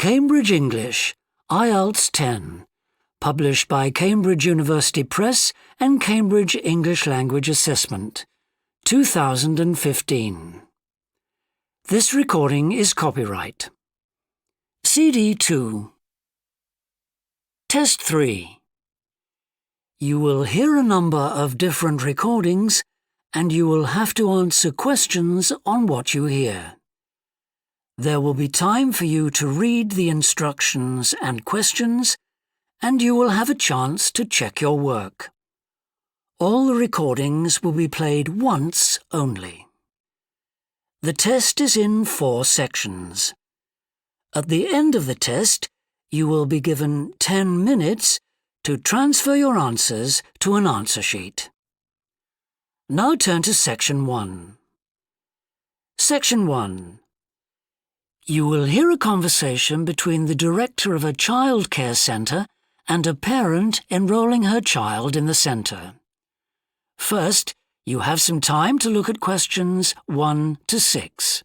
Cambridge English, IELTS 10, published by Cambridge University Press and Cambridge English Language Assessment, 2015. This recording is copyright. CD 2. Test 3. You will hear a number of different recordings and you will have to answer questions on what you hear. There will be time for you to read the instructions and questions, and you will have a chance to check your work. All the recordings will be played once only. The test is in 4 sections. At the end of the test, you will be given 10 minutes to transfer your answers to an answer sheet. Now turn to Section 1. Section 1. You will hear a conversation between the director of a childcare centre and a parent enrolling her child in the centre. First, you have some time to look at questions 1 to 6.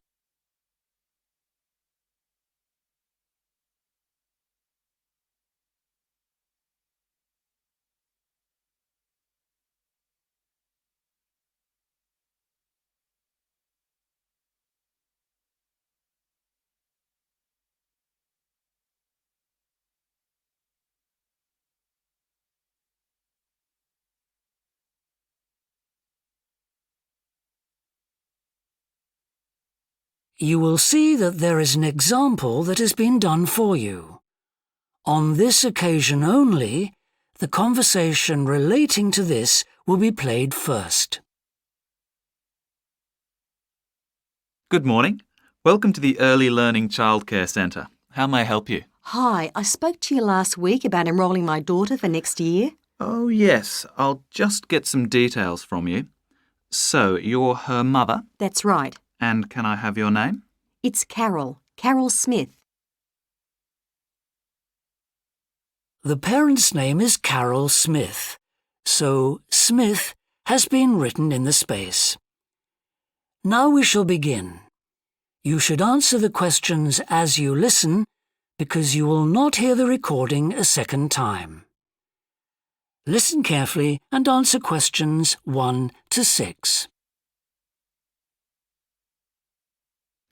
You will see that there is an example that has been done for you. On this occasion only, the conversation relating to this will be played first. Good morning. Welcome to the Early Learning Childcare Centre. How may I help you? Hi, I spoke to you last week about enrolling my daughter for next year. Oh, yes. I'll just get some details from you. So, you're her mother? That's right. And can I have your name? It's Carol Smith. The parent's name is Carol Smith, so Smith has been written in the space. Now we shall begin. You should answer the questions as you listen, because you will not hear the recording a second time. Listen carefully and answer questions 1 to 6.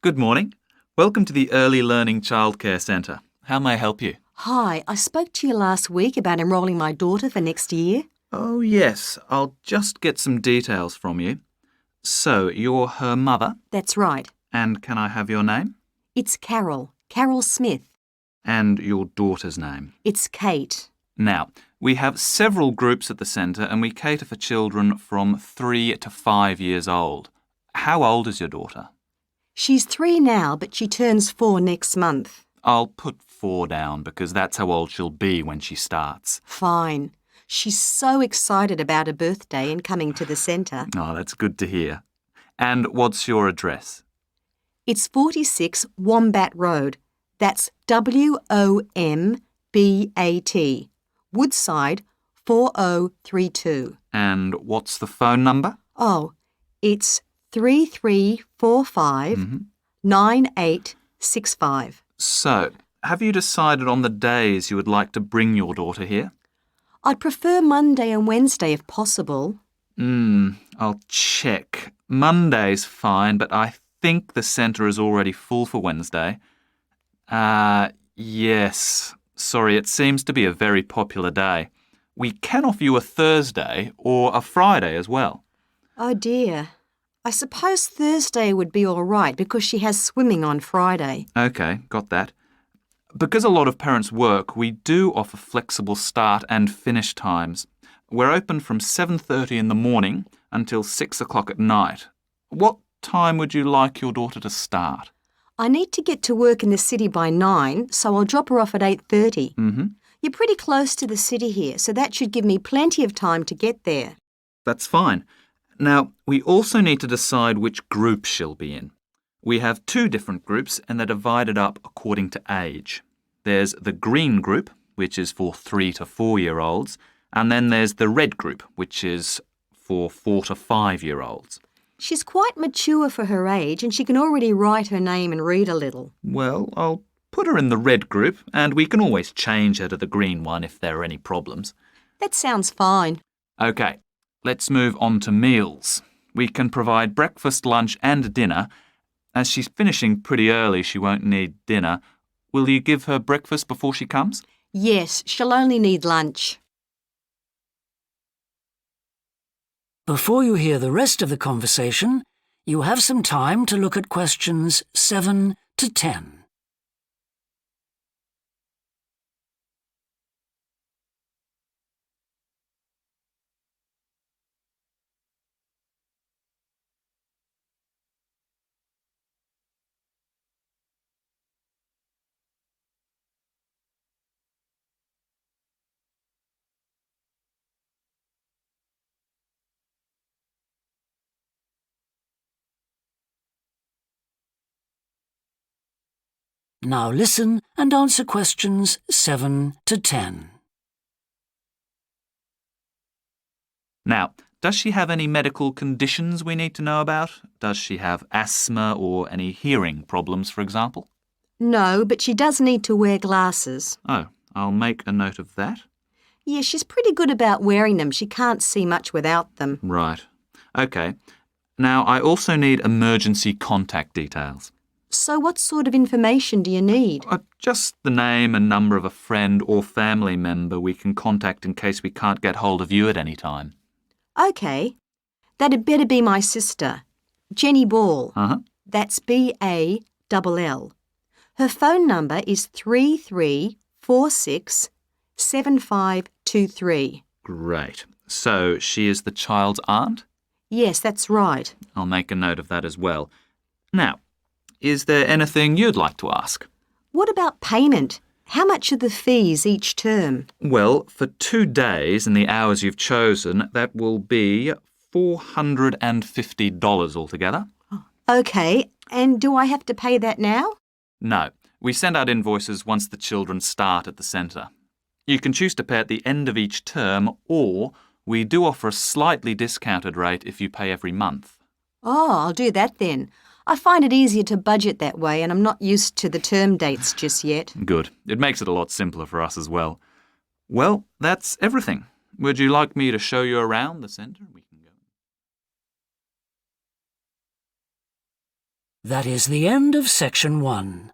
Good morning. Welcome to the Early Learning Childcare Centre. How may I help you? Hi, I spoke to you last week about enrolling my daughter for next year. Oh, yes. I'll just get some details from you. So, you're her mother? That's right. And can I have your name? It's Carol Smith. And your daughter's name? It's Kate. Now, we have several groups at the centre and we cater for children from 3 to 5 years old. How old is your daughter? She's 3 now, but she turns 4 next month. I'll put 4 down because that's how old she'll be when she starts. Fine. She's so excited about her birthday and coming to the centre. Oh, that's good to hear. And what's your address? It's 46 Wombat Road. That's WOMBAT. Woodside 4032. And what's the phone number? Oh, it's 3345 9865. So, have you decided on the days you would like to bring your daughter here? I'd prefer Monday and Wednesday if possible. I'll check. Monday's fine, but I think the centre is already full for Wednesday. Yes. Sorry, it seems to be a very popular day. We can offer you a Thursday or a Friday as well. Oh dear. I suppose Thursday would be all right because she has swimming on Friday. OK, got that. Because a lot of parents work, we do offer flexible start and finish times. We're open from 7:30 in the morning until 6 o'clock at night. What time would you like your daughter to start? I need to get to work in the city by 9, so I'll drop her off at 8:30. You're pretty close to the city here, so that should give me plenty of time to get there. That's fine. Now, we also need to decide which group she'll be in. We have 2 different groups and they're divided up according to age. There's the green group, which is for 3 to 4-year-olds, and then there's the red group, which is for 4 to 5-year-olds. She's quite mature for her age and she can already write her name and read a little. Well, I'll put her in the red group and we can always change her to the green one if there are any problems. That sounds fine. OK, let's move on to meals. We can provide breakfast, lunch and dinner. As she's finishing pretty early, she won't need dinner. Will you give her breakfast before she comes? Yes, she'll only need lunch. Before you hear the rest of the conversation, you have some time to look at questions 7 to 10. Now listen and answer questions 7 to 10. Now, does she have any medical conditions we need to know about? Does she have asthma or any hearing problems, for example? No, but she does need to wear glasses. Oh, I'll make a note of that. Yeah, she's pretty good about wearing them. She can't see much without them. Right. OK. Now, I also need emergency contact details. So what sort of information do you need? Just the name and number of a friend or family member we can contact in case we can't get hold of you at any time. OK. That'd better be my sister, Jenny Ball. Uh-huh. That's B-A-L-L. Her phone number is 33467523. Great. So she is the child's aunt? Yes, that's right. I'll make a note of that as well. Now, is there anything you'd like to ask? What about payment? How much are the fees each term? Well, for 2 days and the hours you've chosen, that will be $450 altogether. OK, and do I have to pay that now? No, we send out invoices once the children start at the centre. You can choose to pay at the end of each term, or we do offer a slightly discounted rate if you pay every month. Oh, I'll do that then. I find it easier to budget that way and I'm not used to the term dates just yet. Good. It makes it a lot simpler for us as well. Well, that's everything. Would you like me to show you around the centre? We can go. That is the end of section 1.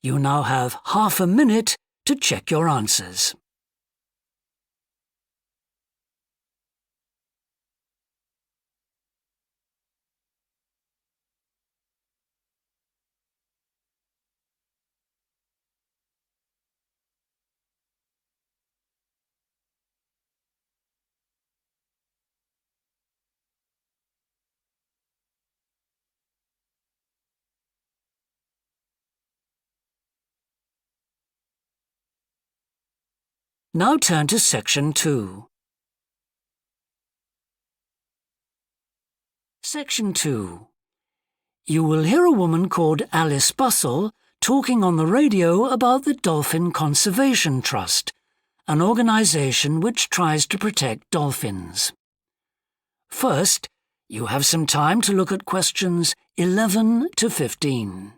You now have half a minute to check your answers. Now turn to section 2. Section 2. You will hear a woman called Alice Bustle talking on the radio about the Dolphin Conservation Trust, an organisation which tries to protect dolphins. First, you have some time to look at questions 11 to 15.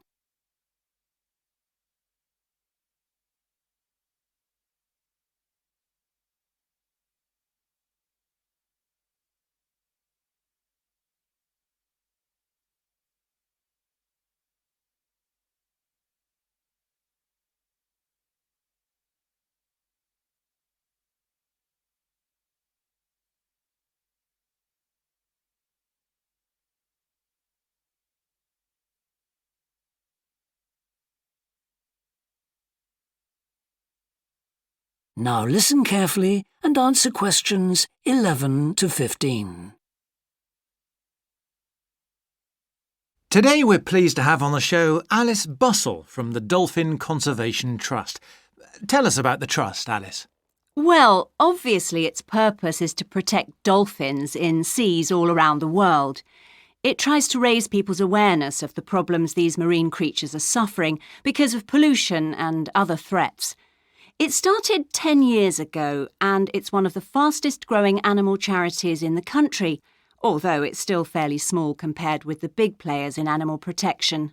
Now listen carefully and answer questions 11 to 15. Today we're pleased to have on the show Alice Bustle from the Dolphin Conservation Trust. Tell us about the trust, Alice. Well, obviously its purpose is to protect dolphins in seas all around the world. It tries to raise people's awareness of the problems these marine creatures are suffering because of pollution and other threats. It started 10 years ago and it's one of the fastest growing animal charities in the country, although it's still fairly small compared with the big players in animal protection.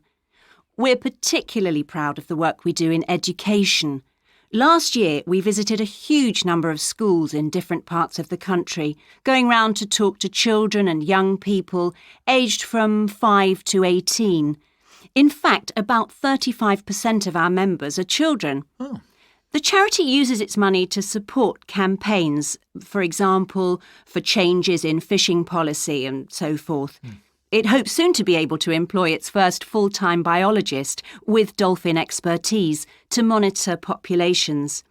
We're particularly proud of the work we do in education. Last year, we visited a huge number of schools in different parts of the country, going round to talk to children and young people aged from 5 to 18. In fact, about 35% of our members are children. Oh. The charity uses its money to support campaigns, for example, for changes in fishing policy and so forth. It hopes soon to be able to employ its first full-time biologist with dolphin expertise to monitor populations.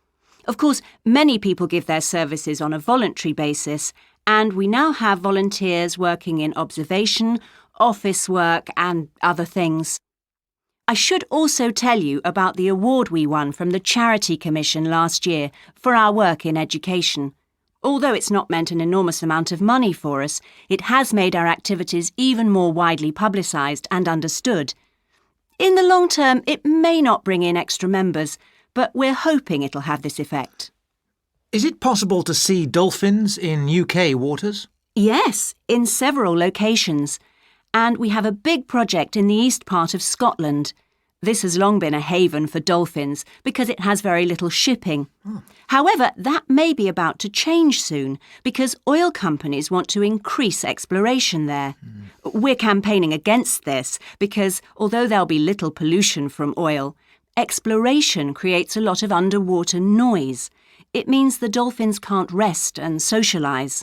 Of course, many people give their services on a voluntary basis, and we now have volunteers working in observation, office work and other things. I should also tell you about the award we won from the Charity Commission last year for our work in education. Although it's not meant an enormous amount of money for us, it has made our activities even more widely publicised and understood. In the long term, it may not bring in extra members, but we're hoping it'll have this effect. Is it possible to see dolphins in UK waters? Yes, in several locations. And we have a big project in the east part of Scotland. This has long been a haven for dolphins because it has very little shipping. However, that may be about to change soon because oil companies want to increase exploration there. We're campaigning against this because although there'll be little pollution from oil, exploration creates a lot of underwater noise. It means the dolphins can't rest and socialise.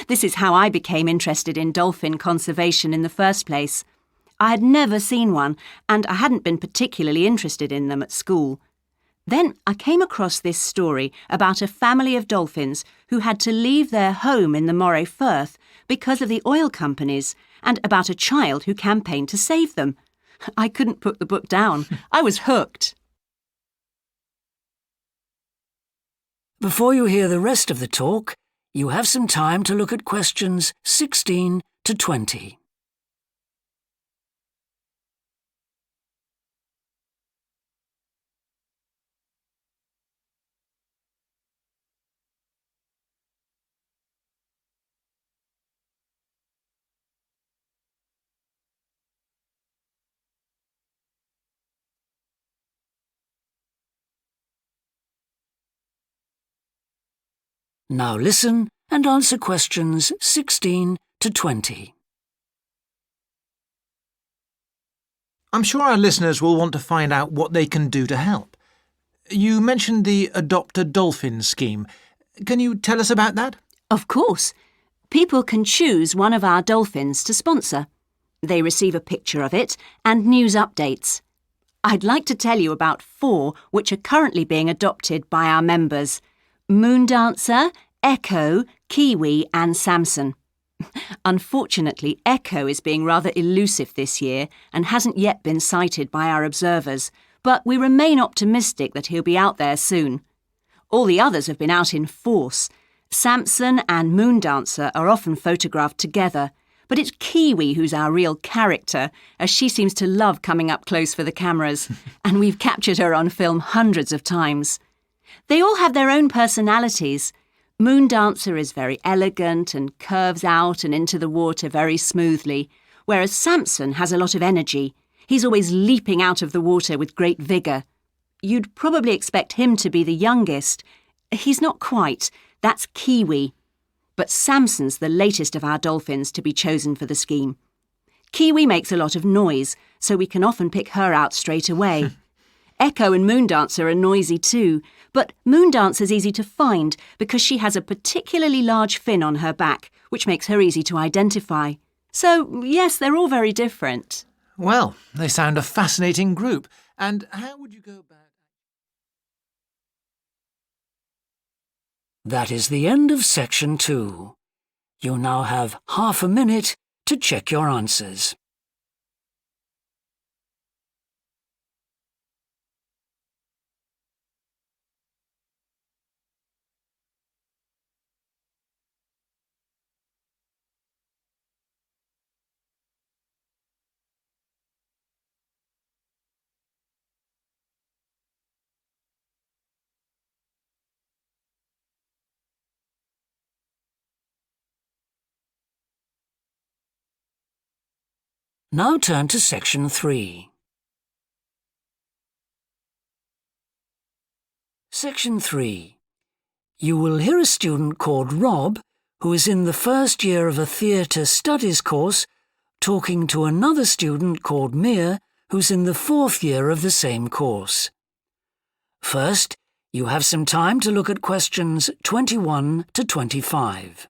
This is how I became interested in dolphin conservation in the first place. I had never seen one, and I hadn't been particularly interested in them at school. Then I came across this story about a family of dolphins who had to leave their home in the Moray Firth because of the oil companies, and about a child who campaigned to save them. I couldn't put the book down. I was hooked. Before you hear the rest of the talk, you have some time to look at questions 16 to 20. Now listen and answer questions 16 to 20. I'm sure our listeners will want to find out what they can do to help. You mentioned the Adopt a Dolphin scheme. Can you tell us about that? Of course. People can choose one of our dolphins to sponsor. They receive a picture of it and news updates. I'd like to tell you about 4 which are currently being adopted by our members: Moondancer, Echo, Kiwi and Samson. Unfortunately, Echo is being rather elusive this year and hasn't yet been sighted by our observers, but we remain optimistic that he'll be out there soon. All the others have been out in force. Samson and Moondancer are often photographed together, but it's Kiwi who's our real character, as she seems to love coming up close for the cameras, and we've captured her on film hundreds of times. They all have their own personalities. Moondancer is very elegant and curves out and into the water very smoothly, whereas Samson has a lot of energy. He's always leaping out of the water with great vigour. You'd probably expect him to be the youngest. He's not quite. That's Kiwi. But Samson's the latest of our dolphins to be chosen for the scheme. Kiwi makes a lot of noise, so we can often pick her out straight away. Echo and Moondancer are noisy too, but Moondancer's easy to find because she has a particularly large fin on her back, which makes her easy to identify. So, yes, they're all very different. Well, they sound a fascinating group. And how would you go about... That is the end of section 2. You now have half a minute to check your answers. Now turn to section 3. Section 3. You will hear a student called Rob, who is in the first year of a theatre studies course, talking to another student called Mia, who's in the fourth year of the same course. First, you have some time to look at questions 21 to 25.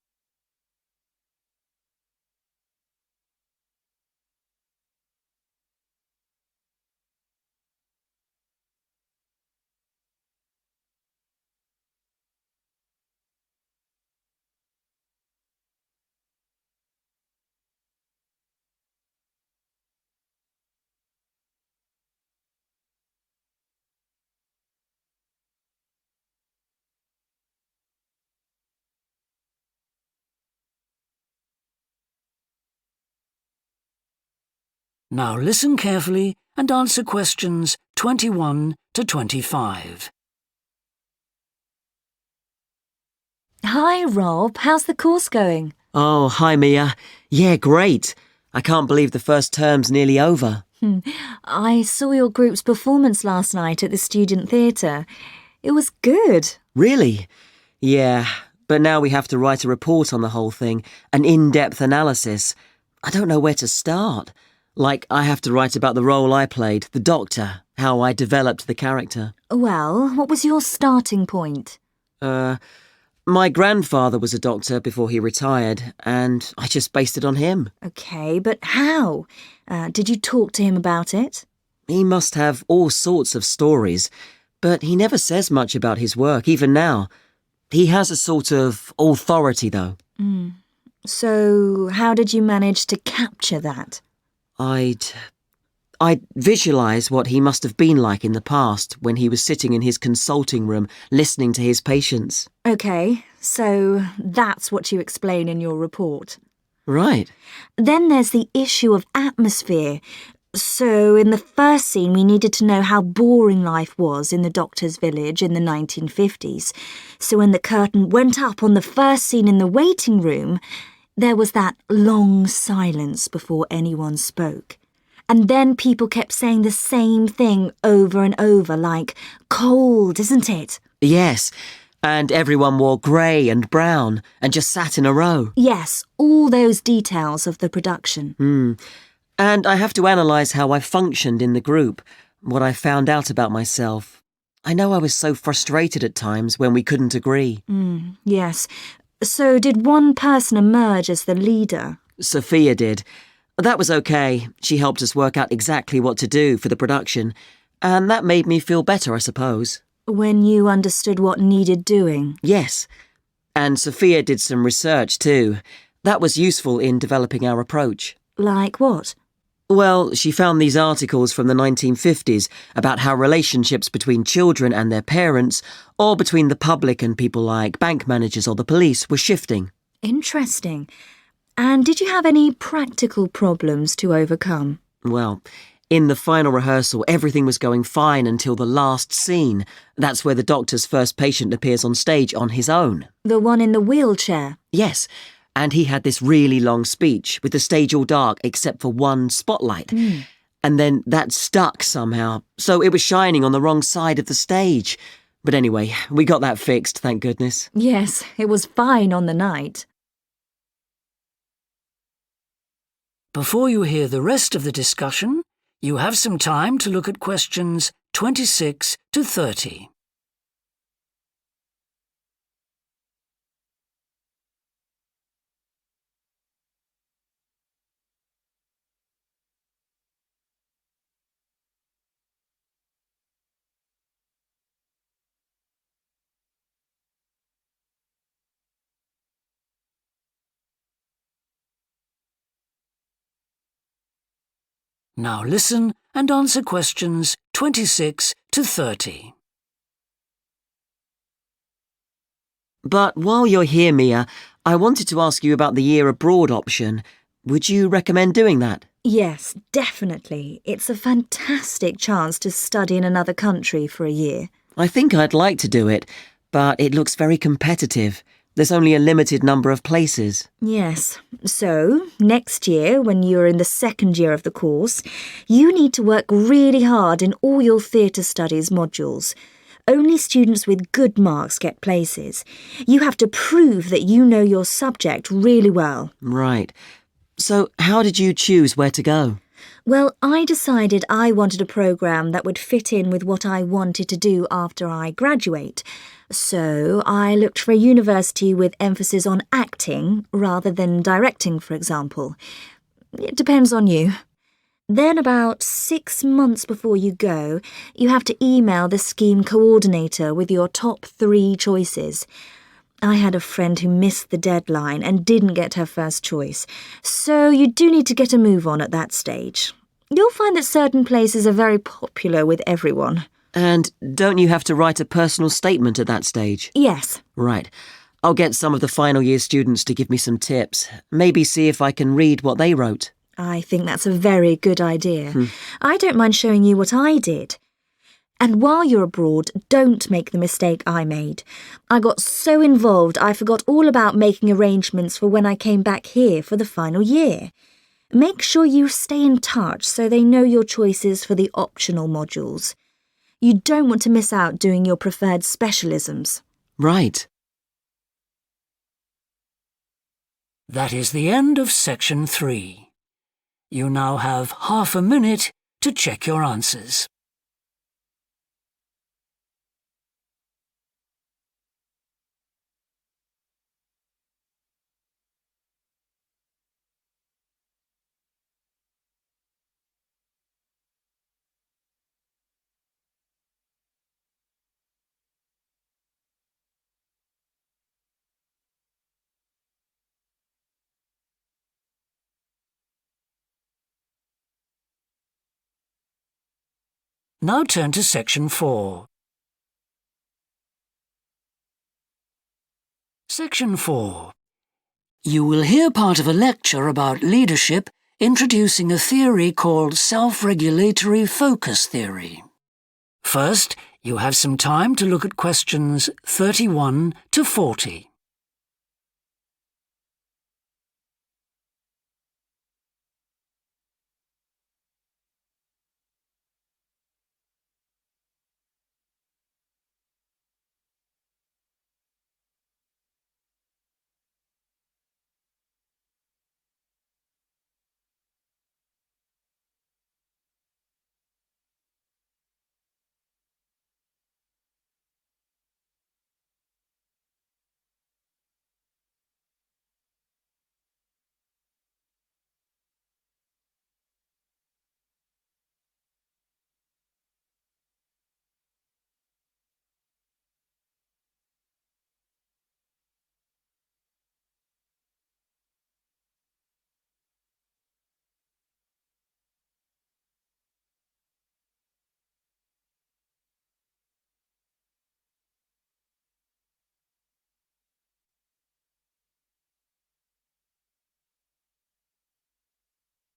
Now listen carefully and answer questions 21 to 25. Hi, Rob. How's the course going? Oh, hi, Mia. Yeah, great. I can't believe the first term's nearly over. I saw your group's performance last night at the student theatre. It was good. Really? Yeah, but now we have to write a report on the whole thing, an in-depth analysis. I don't know where to start. Like, I have to write about the role I played, the doctor, how I developed the character. Well, what was your starting point? My grandfather was a doctor before he retired, and I just based it on him. OK, but how? Did you talk to him about it? He must have all sorts of stories, but he never says much about his work, even now. He has a sort of authority, though. So, how did you manage to capture that? I'd visualise what he must have been like in the past when he was sitting in his consulting room listening to his patients. OK, so that's what you explain in your report. Right. Then there's the issue of atmosphere. So in the first scene, we needed to know how boring life was in the doctor's village in the 1950s. So when the curtain went up on the first scene in the waiting room, there was that long silence before anyone spoke. And then people kept saying the same thing over and over, like, cold, isn't it? Yes, and everyone wore grey and brown and just sat in a row. Yes, all those details of the production. And I have to analyse how I functioned in the group, what I found out about myself. I know I was so frustrated at times when we couldn't agree. Yes. So did one person emerge as the leader? Sophia did. That was okay. She helped us work out exactly what to do for the production, and that made me feel better, I suppose. When you understood what needed doing? Yes. And Sophia did some research too. That was useful in developing our approach. Like what? Well, she found these articles from the 1950s about how relationships between children and their parents, or between the public and people like bank managers or the police, were shifting. Interesting. And did you have any practical problems to overcome? Well, in the final rehearsal, everything was going fine until the last scene. That's where the doctor's first patient appears on stage on his own. The one in the wheelchair? Yes. And he had this really long speech with the stage all dark except for one spotlight. And then that stuck somehow, so it was shining on the wrong side of the stage. But anyway, we got that fixed, thank goodness. Yes, it was fine on the night. Before you hear the rest of the discussion, you have some time to look at questions 26 to 30. Now listen and answer questions 26 to 30. But while you're here, Mia, I wanted to ask you about the year abroad option. Would you recommend doing that? Yes, definitely. It's a fantastic chance to study in another country for a year. I think I'd like to do it, but it looks very competitive. There's only a limited number of places. Yes. So, next year, when you're in the second year of the course, you need to work really hard in all your theatre studies modules. Only students with good marks get places. You have to prove that you know your subject really well. Right. So how did you choose where to go? Well, I decided I wanted a programme that would fit in with what I wanted to do after I graduate. So I looked for a university with emphasis on acting rather than directing, for example. It depends on you. Then about 6 months before you go, you have to email the scheme coordinator with your top 3 choices. I had a friend who missed the deadline and didn't get her first choice, so you do need to get a move on at that stage. You'll find that certain places are very popular with everyone. And don't you have to write a personal statement at that stage? Yes. Right. I'll get some of the final year students to give me some tips. Maybe see if I can read what they wrote. I think that's a very good idea. I don't mind showing you what I did. And while you're abroad, don't make the mistake I made. I got so involved I forgot all about making arrangements for when I came back here for the final year. Make sure you stay in touch so they know your choices for the optional modules. You don't want to miss out doing your preferred specialisms. Right. That is the end of section 3. You now have half a minute to check your answers. Now turn to section 4. Section 4. You will hear part of a lecture about leadership introducing a theory called self-regulatory focus theory. First, you have some time to look at questions 31 to 40.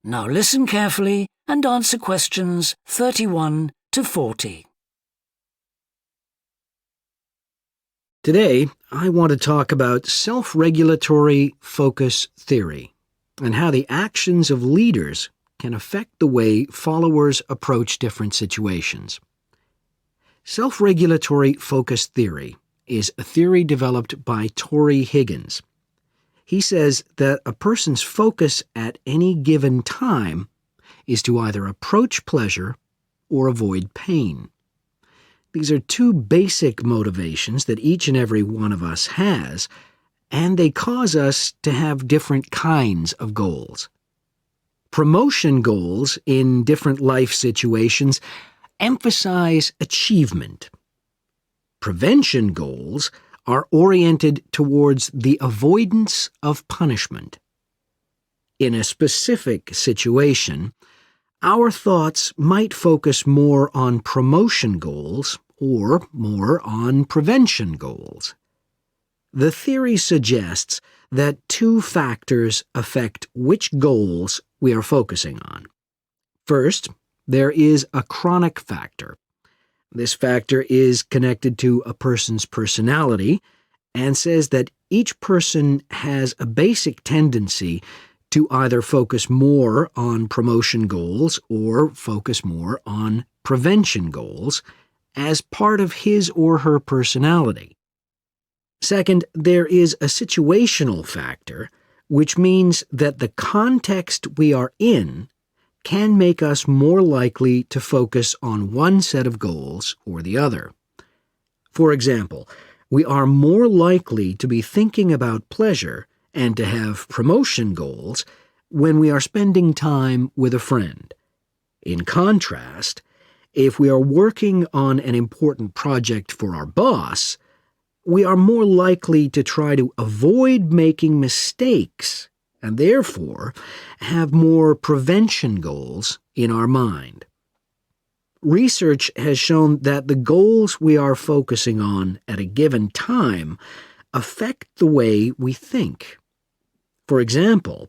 Now listen carefully and answer questions 31 to 40. Today, I want to talk about self-regulatory focus theory and how the actions of leaders can affect the way followers approach different situations. Self-regulatory focus theory is a theory developed by Torrey Higgins. He says that a person's focus at any given time is to either approach pleasure or avoid pain. These are 2 basic motivations that each and every one of us has, and they cause us to have different kinds of goals. Promotion goals in different life situations emphasize achievement. Prevention goals are oriented towards the avoidance of punishment. In a specific situation, our thoughts might focus more on promotion goals or more on prevention goals. The theory suggests that 2 factors affect which goals we are focusing on. First, there is a chronic factor. This factor is connected to a person's personality and says that each person has a basic tendency to either focus more on promotion goals or focus more on prevention goals, as part of his or her personality. Second, there is a situational factor, which means that the context we are in can make us more likely to focus on one set of goals or the other. For example, we are more likely to be thinking about pleasure and to have promotion goals when we are spending time with a friend. In contrast, if we are working on an important project for our boss, we are more likely to try to avoid making mistakes and therefore have more prevention goals in our mind. Research has shown that the goals we are focusing on at a given time affect the way we think. For example,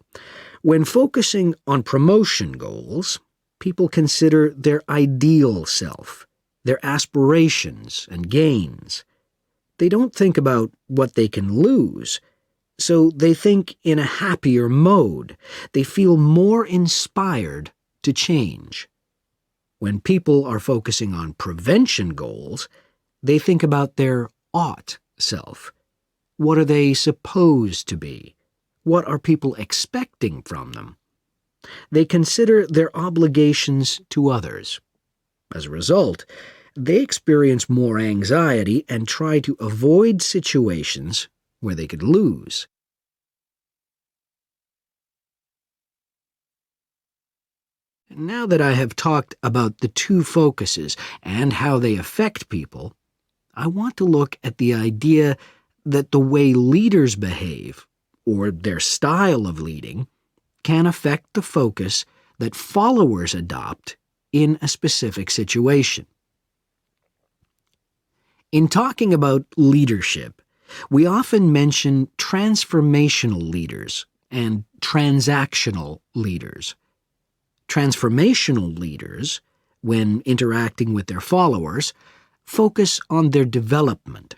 when focusing on promotion goals, people consider their ideal self, their aspirations and gains. They don't think about what they can lose, so they think in a happier mode. They feel more inspired to change. When people are focusing on prevention goals, they think about their ought self. What are they supposed to be? What are people expecting from them? They consider their obligations to others. As a result, they experience more anxiety and try to avoid situations where they could lose. Now that I have talked about the two focuses and how they affect people, I want to look at the idea that the way leaders behave, or their style of leading, can affect the focus that followers adopt in a specific situation. In talking about leadership, we often mention transformational leaders and transactional leaders. Transformational leaders, when interacting with their followers, focus on their development.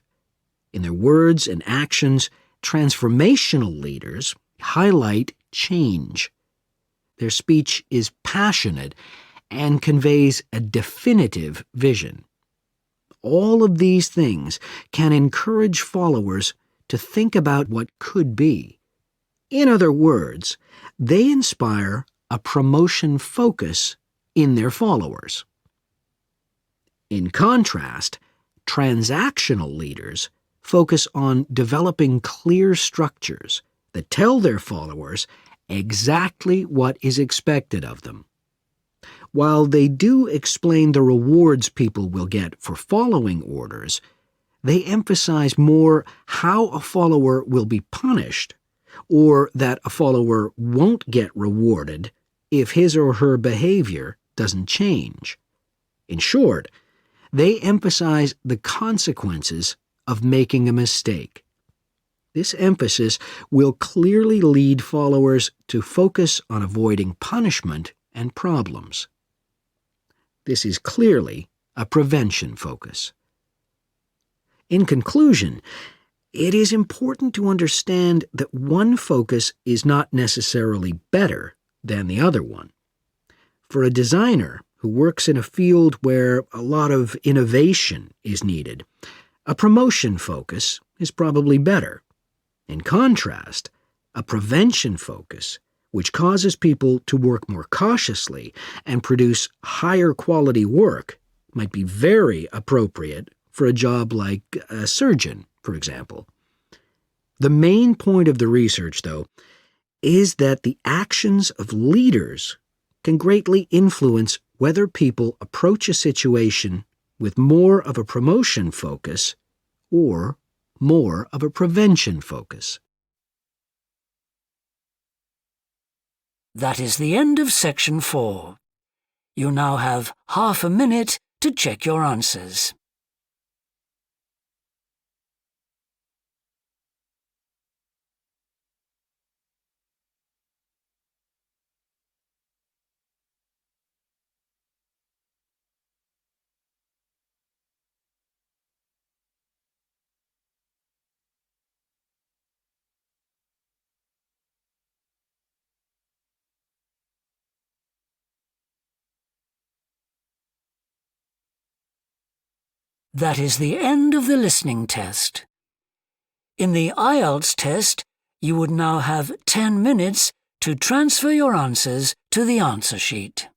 In their words and actions, transformational leaders highlight change. Their speech is passionate and conveys a definitive vision. All of these things can encourage followers to think about what could be. In other words, they inspire a promotion focus in their followers. In contrast, transactional leaders focus on developing clear structures that tell their followers exactly what is expected of them. While they do explain the rewards people will get for following orders, they emphasize more how a follower will be punished, or that a follower won't get rewarded if his or her behavior doesn't change. In short, they emphasize the consequences of making a mistake. This emphasis will clearly lead followers to focus on avoiding punishment and problems. This is clearly a prevention focus. In conclusion, it is important to understand that one focus is not necessarily better than the other one. For a designer who works in a field where a lot of innovation is needed, a promotion focus is probably better. In contrast, a prevention focus, which causes people to work more cautiously and produce higher quality work, might be very appropriate for a job like a surgeon, for example. The main point of the research, though, is that the actions of leaders can greatly influence whether people approach a situation with more of a promotion focus or more of a prevention focus. That is the end of section 4. You now have half a minute to check your answers. That is the end of the listening test. In the IELTS test, you would now have 10 minutes to transfer your answers to the answer sheet.